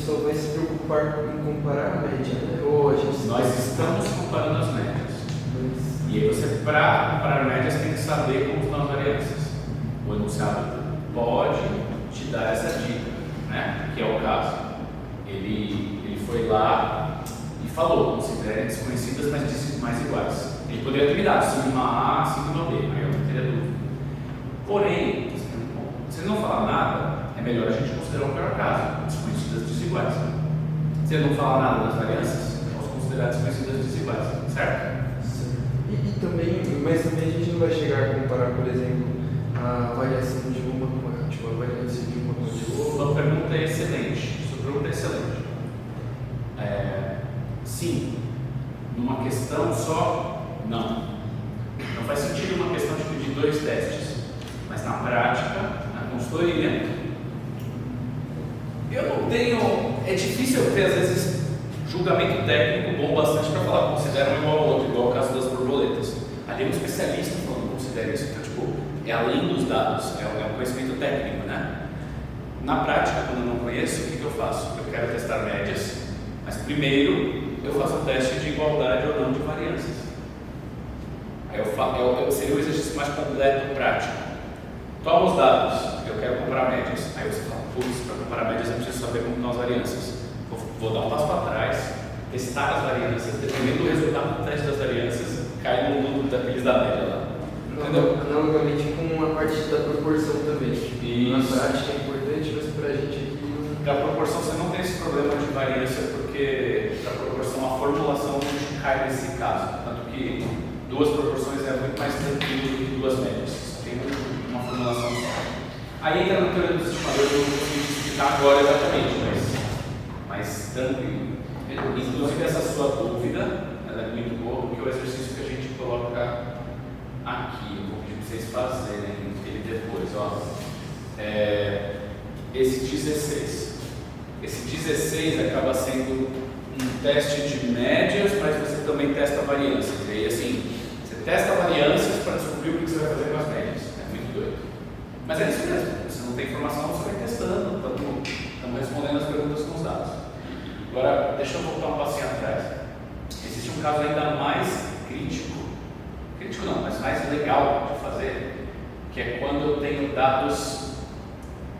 só vai se preocupar em comparar a média, né? Ou a gente... Nós estamos comparando as médias. E aí você, para comparar médias, tem que saber como estão as variâncias. O enunciado pode te dar essa dica, né? Que é o caso. Ele foi lá e falou, considerem desconhecidas, mas disse mais iguais. Ele poderia ter me dado sigma A, sigma B, aí eu não teria dúvida. Porém, se ele não falar nada, é melhor a gente considerar o pior caso, desconhecidas desiguais. Se ele não falar nada das variâncias, vamos considerar desconhecidas desiguais, certo? E também, mas também a gente não vai chegar a comparar, por exemplo, a variação de uma com a, tipo, a variância de uma com a de outra. Sua pergunta é excelente. Sim, numa questão só, não. Não faz sentido uma questão de pedir 2 testes, mas na prática, na consultoria, eu não tenho. É difícil eu ter, às vezes, julgamento técnico bom bastante para falar, considera um igual ao outro, igual o caso das borboletas. Ali é um especialista falando, considera isso, então, tipo, é além dos dados, é um conhecimento técnico, né? Na prática, quando eu não conheço, o que eu faço? Eu quero testar médias, mas primeiro eu faço um teste de igualdade ou não de variâncias. Aí seria o exercício mais completo prático. Toma os dados, eu quero comparar médias. Aí você fala, putz, para comparar médias eu preciso saber como estão as variâncias. Vou dar um passo para trás, testar as variâncias, dependendo do resultado do teste das variâncias, cai no mundo daqueles da média lá. Entendeu? Analogamente com a parte da proporção também. Isso. Na prática é importante, mas para a gente aqui não... Para a proporção você não tem esse problema de variância, porque para a proporção a formulação não cai nesse caso. Tanto que 2 proporções é muito mais tranquilo do que 2 médias. Só tem uma formulação só. Aí entra na teoria dos estimadores, eu não consigo explicar agora exatamente, mas tranquilo. Inclusive essa sua dúvida, ela é muito boa, porque é o exercício que a gente coloca aqui, eu vou pedir para vocês fazerem ele depois, ó. Esse 16. Esse 16 acaba sendo um teste de médias, mas você também testa variâncias. E aí, assim, você testa variâncias para descobrir o que você vai fazer com as médias. É muito doido. Mas é isso mesmo. Você não tem informação, você vai testando. Estamos respondendo as perguntas com os dados. Agora, deixa eu voltar um passinho atrás. Existe um caso ainda mais crítico não, mas mais legal de fazer, que é quando eu tenho dados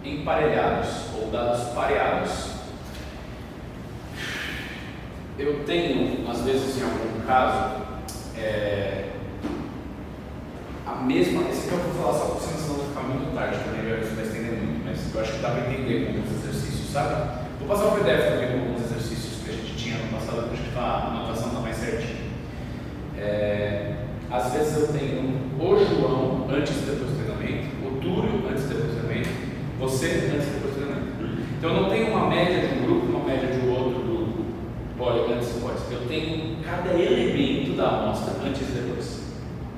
emparelhados ou dados pareados. Eu tenho, às vezes, em algum caso, a mesma. Esse aqui eu vou falar só por cima, senão vai ficar muito tarde também, isso vai estender muito, mas eu acho que dá para entender com os exercícios, sabe? Vou passar o PDF também com alguns exercícios que a gente tinha no passado, acho que a anotação está mais certinha. Às vezes eu tenho o João antes e depois do treinamento, o Túlio antes e depois do treinamento, você antes e depois do treinamento. Então eu não tenho uma média de um grupo, uma média de outro grupo, antes e depois. Eu tenho cada elemento da amostra antes e depois.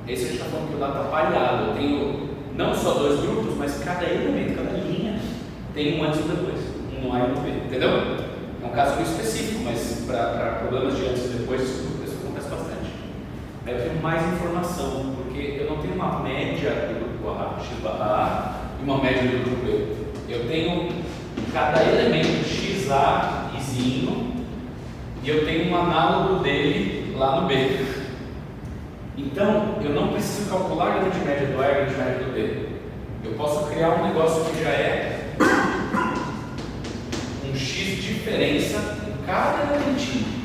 Esse a gente está falando que o dado está pareado. Eu tenho não só 2 grupos, mas cada elemento, cada linha tem um antes e depois, um no A e um no B, entendeu? É um caso muito específico, mas para problemas de antes e depois isso acontece bastante. Aí eu tenho mais informação, porque eu não tenho uma média do grupo A, x/A, e uma média do grupo B. Eu tenho cada elemento XA, izinho, e eu tenho um análogo dele lá no B. Então, eu não preciso calcular a grande média do A e a grande média do B. Eu posso criar um negócio que já é um X diferença em cada elementinho.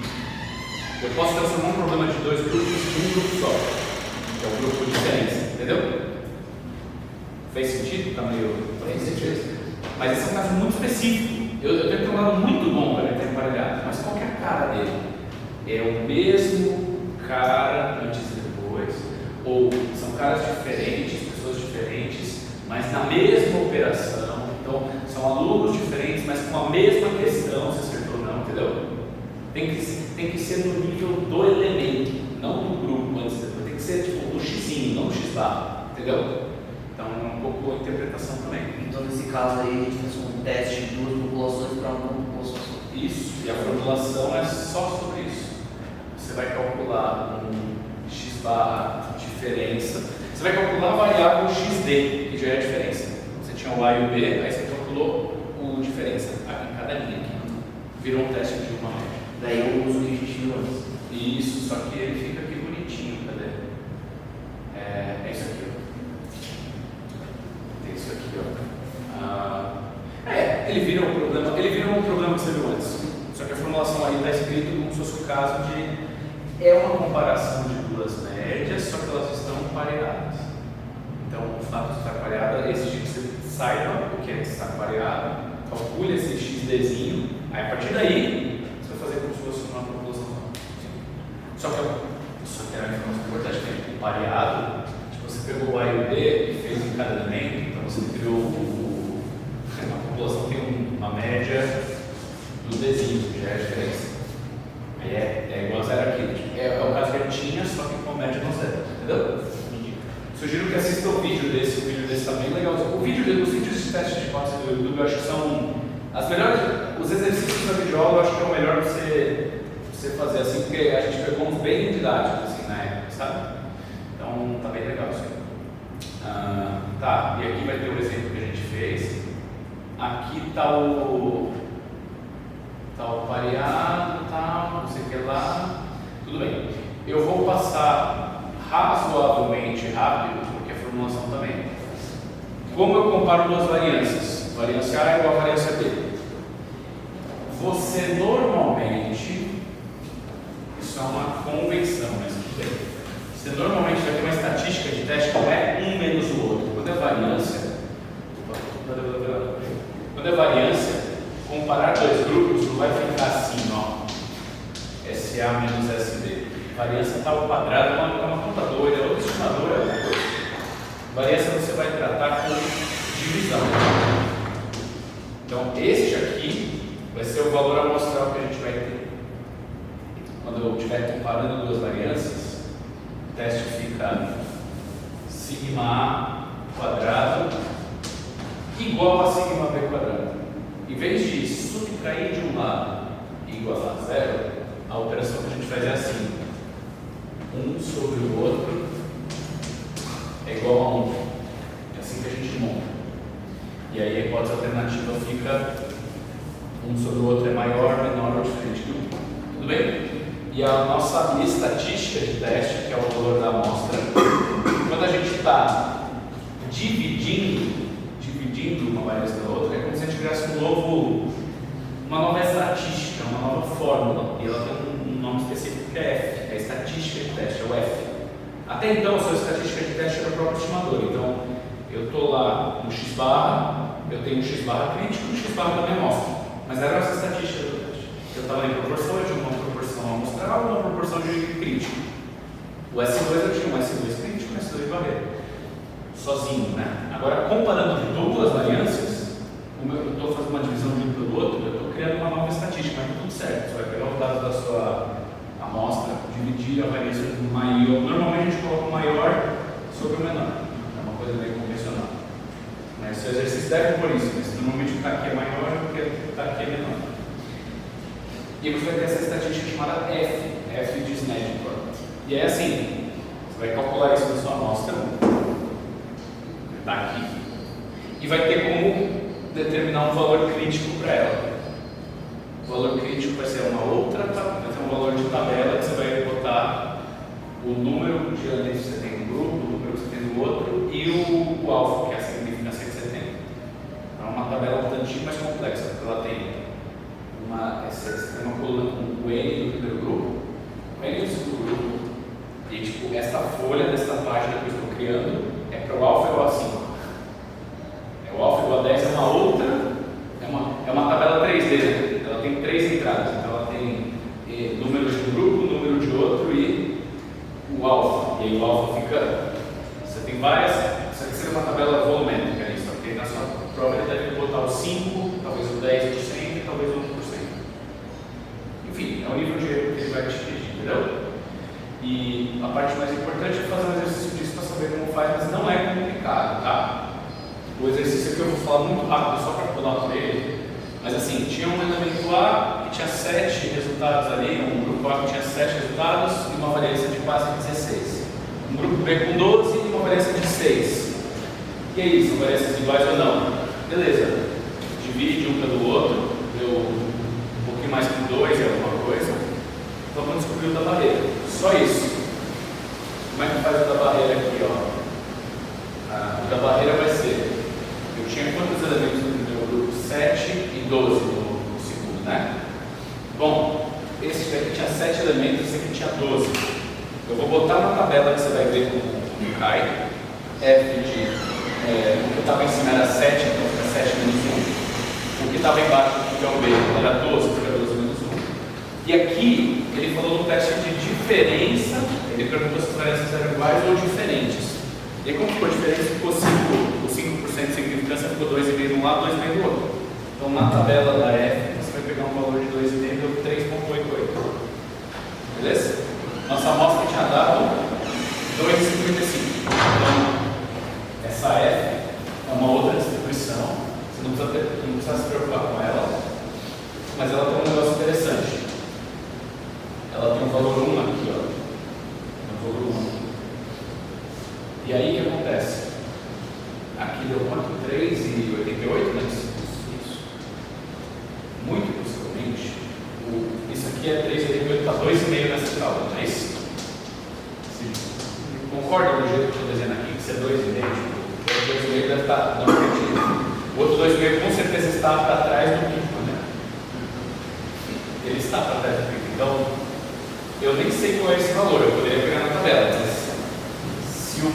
Eu posso transformar um problema de 2 grupos em um grupo só, que é o grupo de diferença, entendeu? Fez sentido? Tá meio... Fez sentido. Mas esse é um caso muito específico. Eu tenho um lado muito bom para ele ter emparelhado, mas qual que é a cara dele? É o mesmo cara antes e depois, ou são caras diferentes, pessoas diferentes, mas na mesma operação. Então, são alunos diferentes, mas com a mesma questão, se acertou ou não, entendeu? Tem que ser no nível do elemento, não do grupo antes e depois. Tem que ser tipo do xzinho, não do x-bar, entendeu? Então é um pouco a interpretação também. Então nesse caso aí a gente fez um teste de 2 populações para uma população só. Isso, e a formulação é só sobre isso. Você vai calcular um x-bar diferença, você vai calcular a variável xd, que já é a diferença. Você tinha o a e o b, aí você calculou o diferença em cada linha aqui. Virou um teste de uma média. Daí eu uso o que a gente viu antes. Isso, só que ele fica aqui bonitinho, cadê? É isso aqui, ó. Tem isso aqui, ó. Ele vira um problema que você viu antes. Só que a formulação aí está escrito como se fosse o caso de é uma comparação de duas médias, só que elas estão pareadas. Então, o fato de estar pareada, esse tipo você saiba o que é estar pareado, calcule esse XDzinho, aí a partir daí você vai fazer como se fosse uma população. Só que é uma informação importante, né? O pareado, tipo, você pegou o A e o D e fez o encadenamento, então você criou a população tem uma média do Dzinho, que já é a diferença. Aí é igual a zero aqui. Tipo, é o caso que eu tinha, só que com média no zero, entendeu? Sugiro que assista o vídeo desse está bem legal. Os vídeos de teste de hipótese do YouTube eu acho que são as melhores. Os exercícios da videoaula eu acho que é o melhor para você fazer assim, porque a gente pegou uns bem didáticos assim na época, sabe? Então tá bem legal isso aí. Tá, e aqui vai ter o exemplo que a gente fez. Aqui tá o pareado, não sei o que lá. Tudo bem. Eu vou passar razoavelmente rápido, porque a formulação também. Como eu comparo duas variâncias? Variância A igual a variância B. Você normalmente, isso é uma convenção, mas tudo bem. Você normalmente vai ter uma estatística de teste que não é um menos o outro. Quando é variância, comparar dois grupos não vai ficar assim, ó. SA menos SB. Variância está ao quadrado, é uma conta doida, é outra estimadora, é outra coisa. Variância você vai tratar com divisão. Então, este aqui vai ser o valor amostral que a gente vai ter. Quando eu estiver comparando duas variâncias, o teste fica sigma A quadrado igual a sigma B quadrado. Em vez de subtrair de um lado e igualar a zero, a operação que a gente faz é assim: 1 sobre o outro é igual a 1. É assim que a gente monta. E aí a hipótese alternativa fica 1 sobre o outro é maior, menor ou diferente de 1. Tudo bem? E a nossa estatística de teste, que é o valor da amostra, quando a gente está dividindo uma variância da outra, é como se a gente criasse uma nova estatística, uma nova fórmula. E ela tem um nome específico que é F, é a estatística de teste, é o F. Até então, a sua estatística de teste era o próprio estimador. Então, eu estou lá no X barra, eu tenho um X barra crítico e um X barra da minha amostra. Mas era essa estatística do teste. Eu estava em proporção, eu tinha uma proporção amostral e uma proporção de crítico. O S2 eu tinha um S2 crítico e um S2 barreira. Sozinho, né? Agora, comparando duas variâncias, como eu estou fazendo uma divisão de um pelo outro, eu estou criando uma nova estatística, mas tudo certo. Você vai pegar os dados da sua amostra, dividir a variância do maior. Normalmente a gente coloca o maior sobre o menor. É uma coisa bem convencional. Mas o exercício deve por isso, mas normalmente o que está aqui é maior e o que está aqui é menor. E você vai ter essa estatística chamada F de Snedecor. E é assim, você vai calcular isso na sua amostra, está aqui, e vai ter como determinar um valor crítico para ela. O valor crítico vai ser uma outra, vai ter um valor de tabela que você vai botar o número de anéis que você tem no grupo, o número que você tem no outro e o alfa, que é a significância que você tem. Então é uma tabela um tantinho mais complexa, porque ela tem você tem uma coluna com o N do primeiro grupo, o N do segundo grupo, e tipo, essa folha dessa página que eu estou criando é para o alfa igual a 5. O alfa igual a 10 é uma outra, é uma tabela 3D, né? Ela tem 3 entradas, então ela tem número de um grupo, número de outro e o alfa. E aí o alfa fica, você tem várias, isso aqui seria uma tabela volumétrica, isso aqui na sua prova ele deve botar o 5, talvez o 10% e talvez o 1%. Enfim, é o nível de erro que ele vai te pedir, entendeu? E a parte mais importante é fazer um exercício disso para saber como faz, mas não é complicado, tá? O exercício aqui eu vou falar muito rápido, só para pular por ele. Mas assim, tinha um elemento A que tinha 7 resultados ali, um grupo A que tinha 7 resultados e uma variância de quase 16. Um grupo B com 12 e uma variância de 6. E aí, são variâncias iguais ou não? Beleza, divide um pelo outro, deu um pouquinho mais vamos descobrir o da barreira. Só isso. Como é que faz o da barreira aqui? Ó? O da barreira vai ser, eu tinha quantos elementos no primeiro grupo? 7 e 12 no segundo, né? Bom, esse daqui tinha 7 elementos, esse aqui tinha 12. Eu vou botar na tabela que você vai ver como cai. F de, o que estava em cima era 7, então fica 7 menos 1. O que estava embaixo, que é o B, era 12, fica 12 menos 1. E aqui, ele falou no teste de diferença, ele perguntou se as variâncias eram iguais ou diferentes. E aí, como ficou diferente, ficou 5, o 5% de significância ficou 2,5 de um lado, 2,5 do outro. Então, na tabela da F, você vai pegar um valor de 2,5 e deu 3,88. Beleza? Nossa amostra tinha dado 2,55. Então, essa F é uma outra distribuição, você não precisa se preocupar com ela, mas ela tem um negócio interessante. Ela tem um valor 1 aqui, ó. Um valor 1 aqui. E aí o que acontece? Aqui deu quanto? 3,88, né? Isso. Muito possivelmente, isso aqui é 3,88, está 2,5 nessa escala, não é isso? Sim. Concorda do jeito que eu estou desenhando aqui, que isso é 2,5? O 2,5 deve estar na frente. O outro 2,5 com certeza está para trás do pico, né? Ele está para trás do pico. Então, eu nem sei qual é esse valor, eu poderia pegar na tabela, mas se o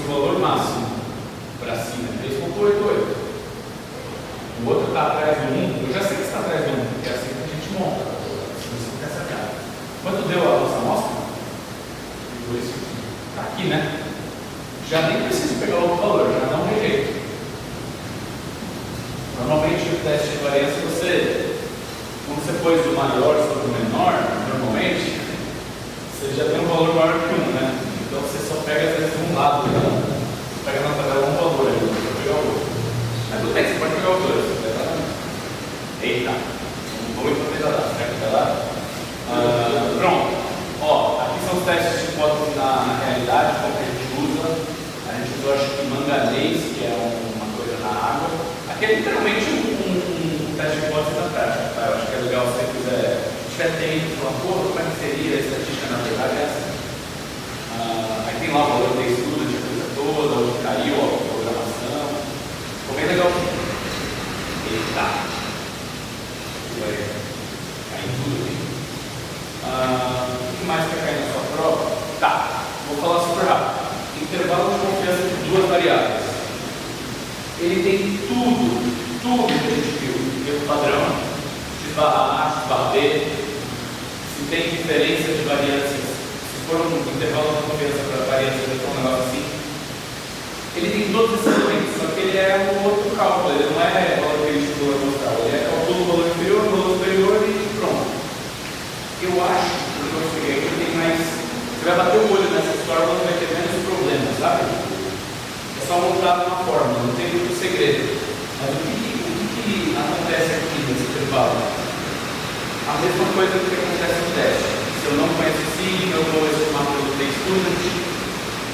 valor máximo para cima é 3,88, o outro está atrás do 1, eu já sei que está atrás do 1, porque é assim que a gente monta, se você não quer saber. Quanto deu a nossa amostra? Está aqui, né? Já nem preciso pegar outro valor, já dá um rejeito. Normalmente o teste de variância, quando você pôs o maior sobre o menor, normalmente, você já tem um valor maior que 1, né? Então você só pega às vezes um lado, né? Você pega na tabela um valor, aí você vai pegar o outro. Mas tudo bem, você pode pegar os dois. Eita, vou ir para o pedaço, né? Pronto. Ó, aqui são os testes de hipótese na realidade, como que a gente usa. A gente usou, acho que manganês, que é uma coisa na água. Aqui é literalmente um teste de hipótese na prática, tá? Eu acho que é legal se você tiver tempo, falar, pô, como é que seria a estatística na verdade é assim. Aí tem lá o valor da estudo, de coisa toda, onde caiu a programação. Ficou bem legal. Eita! Vai cair tudo aqui. O que mais vai cair na sua prova? Tá, vou falar super rápido. Intervalo de confiança de duas variáveis. Ele tem tudo que a gente viu. Erro padrão, x/a, x/b. Se tem diferença de variâncias, se for um intervalo de confiança para variâncias, vai ter um negócio assim. Ele tem todos esses elementos, só que ele é um outro cálculo, ele não é valor que ele estudou amostral, ele é cálculo do valor inferior, valor superior e pronto. Eu acho que eu cheguei aqui tem mais. Você vai bater o olho nessas fórmulas e vai ter menos problemas, sabe? É só montar uma fórmula, não tem muito segredo. Mas o que acontece aqui nesse intervalo? A mesma coisa que acontece no teste. Se eu não conheço o signo, eu vou estimar pelo T-Student,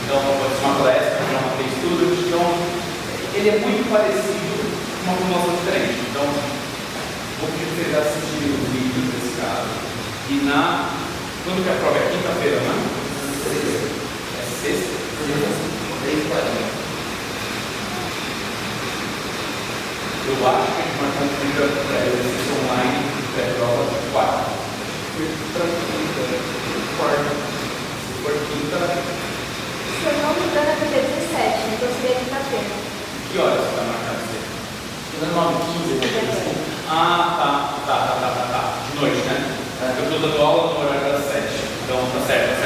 então eu vou estimar pela S, eu vou T-Student. Então, ele é muito parecido com uma formulação diferente. Então, vou pedir que vocês assistirem os vídeos desse caso. E quando que a prova é? Quinta-feira, não é? É sexta? 3h40. Eu acho que a gente marcou um vídeo para exercício online pré-prova de 4. Para quarta. Se for quinta. Se eu não me engano, é dia 17, então seria quinta-feira. Que horas você vai marcar você? Chegando 9h15, Tá. De noite, né? Eu estou dando aula no horário das 7. Então tá certo.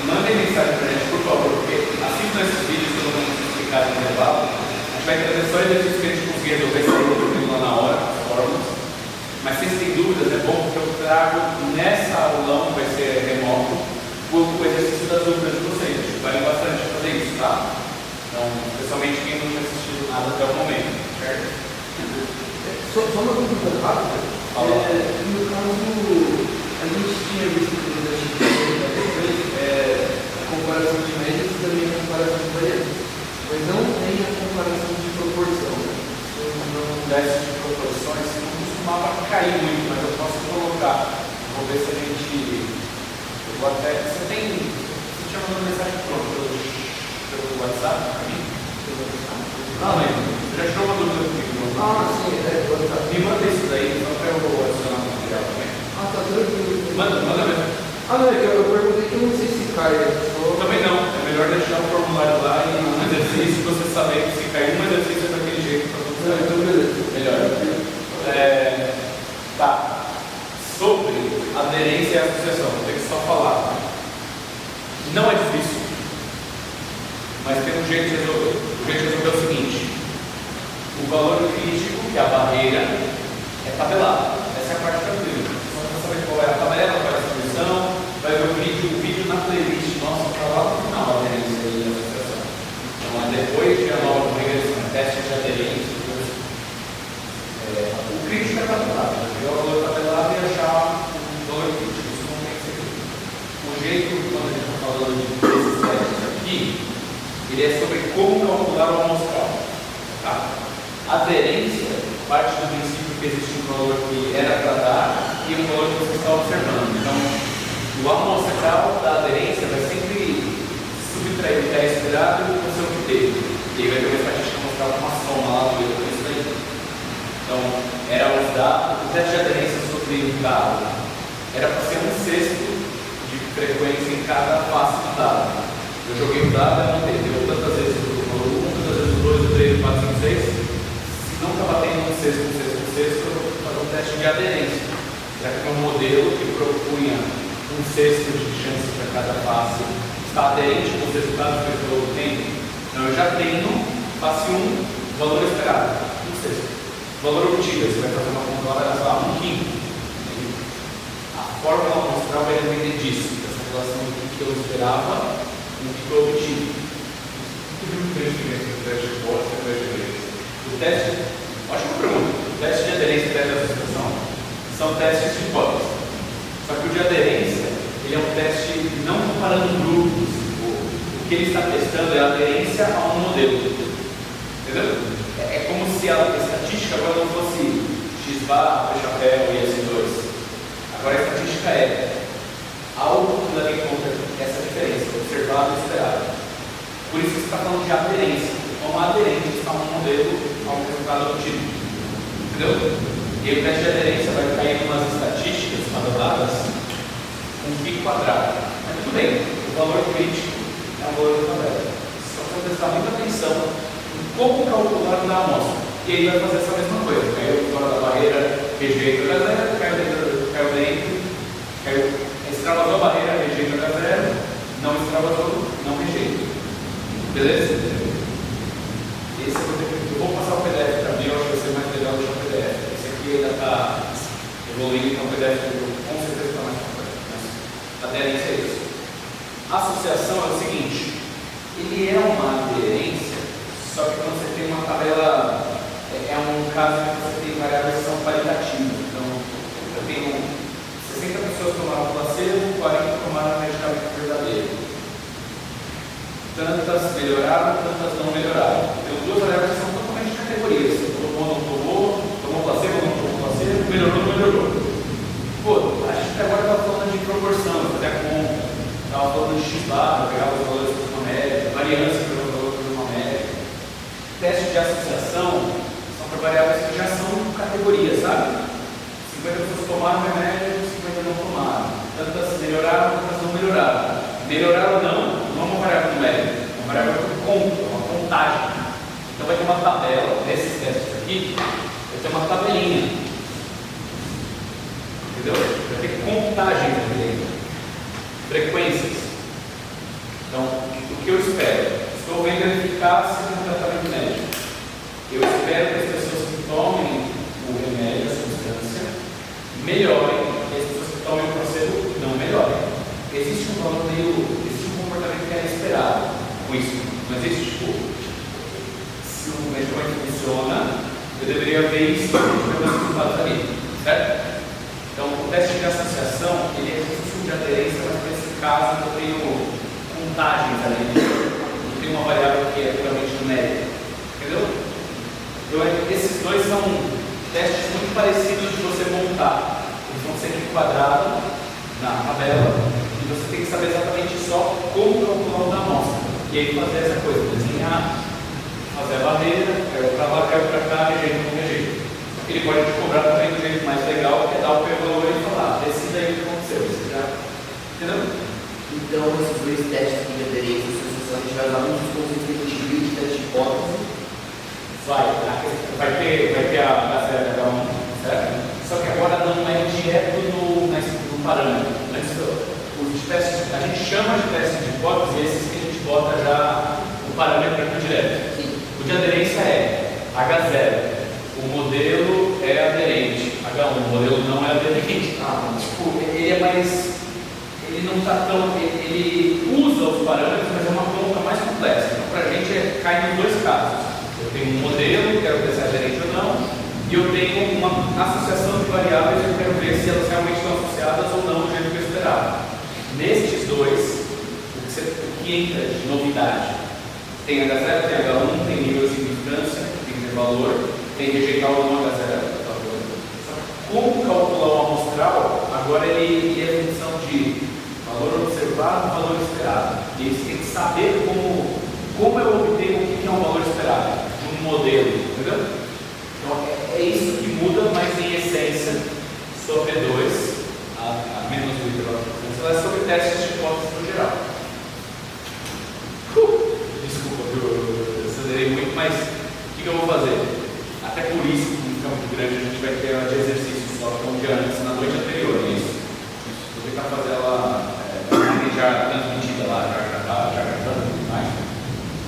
Mandem mensagem pra gente, por favor, porque assistam esses vídeos que eu vou explicar no intervalo. A gente vai trazer só exercícios que a gente conseguir resolver sem lá na hora, as fórmulas. Mas se vocês têm dúvidas, é bom porque eu trago nessa aulão, que vai ser remoto, o exercício das dúvidas de vocês. A gente vale bastante fazer isso, tá? Então, especialmente quem não tinha assistido nada até o momento, certo? Só uma pergunta rápida. No caso, a gente tinha visto a comparação de médias e também a comparação de variantes, mas não tem a comparação de proporção. Não desse de proporções, não costumava cair muito, mas eu posso colocar vou ver se a gente. Eu vou até. Você tinha mandado mensagem pronta pelo WhatsApp para mim? Não lembro. Você já tirou uma dúvida comigo? Sim, WhatsApp. Me manda isso daí, só para eu adicionar o material também. Tá tranquilo. Manda mesmo. Não, é que eu perguntei que eu não sei se cai. Também não. É melhor deixar o formulário lá e um exercício, você saber que se cair um exercício é daquele jeito para você saber. Então, beleza. Melhor. Tá. Sobre aderência e associação, vou ter que só falar. Não é difícil, mas tem um jeito de resolver. O jeito de resolver é o seguinte: o valor crítico, que é a barreira, é tabelado. Essa é a parte tranquila. Você vai saber qual é a tabela, qual é a solução, vai ver o vídeo na playlist nossa para lá no final da aderência e associação. Então é depois de a nova regressão, teste de aderência. O crítico é tabelado, ver o valor tabelado e achar o valor crítico. Isso não tem que ser crítico. O jeito, quando a gente está falando desses testes aqui, ele é sobre como calcular o amostral. Tá? A aderência parte do princípio que existe um valor que era para dar e um valor que você está observando. Então, o amostral da aderência vai sempre subtrair o que é esperado e o seu que teve. E aí vai ter uma estatística amostral com uma soma lá do erro. Isso daí. Então, era os dados, o teste de aderência sobre um dado era para ser 1/6 de frequência em cada face do dado. Eu joguei o dado e não deu tantas vezes o valor 1, tantas vezes o 2, o 3, o 4, 5, 6. Se não estava tendo 1/6, 1/6, 1/6, eu vou fazer um teste de aderência. Já que é um modelo que propunha 1/6 de chance para cada face estar aderente com os resultados que eu estou tendo. Então, eu já tenho face 1, valor esperado, 1/6. Valor obtido, você vai fazer uma conta lá, sei lá, 1/5. A fórmula amostral vai depender disso, dessa relação do que eu esperava e o que eu obtive. O teste de hipótese e o teste de aderência. O teste, ótima pergunta. O teste de aderência e o teste de associação são testes de hipótese. Só que o de aderência, ele é um teste não comparando grupos. O que ele está testando é a aderência a um modelo. Entendeu? É como se a estatística agora não fosse x bar, p chapéu e assim 2. Agora a estatística é algo que leva em conta essa diferença, observado e esperado. Por isso que você está falando de aderência. Como aderente está um modelo a um resultado obtido. Entendeu? E aí o teste de aderência vai cair em umas estatísticas modeladas com π quadrado. Mas tudo bem, o valor crítico é um valor de tabela. Só para prestar muita atenção como calcular na amostra. E aí vai fazer essa mesma coisa. Caiu fora da barreira, rejeita H0, caiu dentro, extravasou a barreira, rejeita H0, não extravasou, não rejeita. Beleza? Esse eu vou passar o PDF para mim, eu acho que vai ser mais legal deixar o PDF. Esse aqui ainda está evoluindo, então o PDF com certeza está mais complexo. Mas a aderência é isso. A associação é o seguinte, ele é uma aderência. Só que quando você tem uma tabela, é um caso que você tem variáveis que são qualitativas. Então, eu tenho 60 pessoas tomaram placebo, 40 tomaram medicamento verdadeiro. Tantas melhoraram, tantas não melhoraram. Tem duas variáveis que são totalmente categorias. Tomou, não tomou placebo, não tomou placebo, melhorou, não melhorou. Pô, a gente agora está falando de proporção, até com estava falando de x-bar, pegava os valores para uma média, variância para os valores para uma média. Teste de associação são para variáveis que já são categorias, sabe? 50 pessoas tomaram remédio, 50 não tomaram. Tantas melhoraram, tantas não melhoraram. Melhoraram ou não é uma variável numérica, é uma variável por conta, uma contagem. Então vai ter uma tabela, nesses testes aqui, vai ter uma tabelinha. Entendeu? Vai ter contagem também. Frequências. Então, o que eu espero? Estou vendo a eficácia do tratamento médico. Eu espero que as pessoas que tomem o remédio, a substância, melhorem, e as pessoas que tomem o placebo não melhorem. Existe um comportamento que é esperado com isso. Não existe, tipo, se o medicamento funciona, eu deveria ver isso pelos resultados ali, certo? Então, o teste de associação, ele é um de aderência, mas nesse caso eu tenho contagens ali. Tem uma variável que é puramente numérica, entendeu? Então, esses dois são testes muito parecidos de você montar. Eles vão sempre quadrado na tabela e você tem que saber exatamente só como calcular o da amostra. E aí fazer essa coisa, desenhar, fazer a barreira, caiu para lá, caiu para cá, rejeito com rejeito. Ele pode te cobrar também do jeito mais legal, que é dar o p-valor e falar, decida aí o que aconteceu. Você já, entendeu? Então, esses dois testes aqui de aderência e associação, a gente vai usar muitos conceitos que a gente viu de teste de hipótese. Vai ter a gazela H1, certo? Só que agora não é direto no parâmetro. Antes, os testes, a gente chama de teste de hipótese esses que a gente bota já o parâmetro aqui direto. Sim. O de aderência é H0. O modelo é aderente. H1, o modelo não é aderente. Tipo, ele é mais. Ele não está tão. Ele usa os parâmetros, mas é uma conta mais complexa. Então, para a gente, cai nos dois casos. Eu tenho um modelo, quero ver se é aderente ou não, e eu tenho uma associação de variáveis, eu quero ver se elas realmente estão associadas ou não do jeito que eu esperava. Nestes dois, o que entra de novidade? Tem H0, tem H1, tem nível de significância, tem que ter valor, tem rejeitar ou não H0. Como calcular o amostral, agora ele é função de valor observado e valor esperado. E você tem que saber como eu obtenho o que é um valor esperado de um modelo, entendeu? Então é isso que muda, mas em essência, sobre P2, a menos do ela é sobre testes de hipótese no geral. Desculpa, eu acelerei muito, mas o que eu vou fazer? Até por isso, como fica muito grande, a gente vai ter uma de exercício só que um dia antes, na noite anterior. Isso. Vou tentar fazer ela já transmitida lá, já gravando e tudo mais.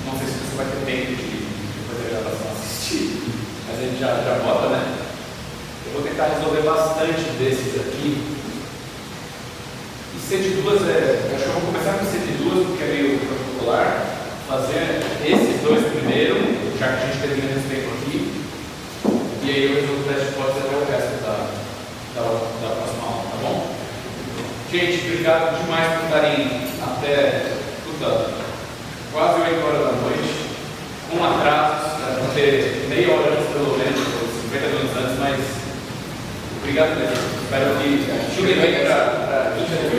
Não sei se você vai ter tempo de fazer a gravação assistir, mas a gente já bota, né? Eu vou tentar resolver bastante desses aqui. E C de duas acho que eu vou começar com C de duas, porque é meio particular. Fazer esses dois primeiro, já que a gente termina esse tempo aqui. E aí eu resolvo o teste de hipótese até o resto da próxima aula, tá bom? Gente, obrigado demais por estarem até quase 8 horas da noite, com atrasos, para ter meia hora antes pelo menos, 50 minutos antes, mas obrigado mesmo. Espero que a gente venha para 20 minutos.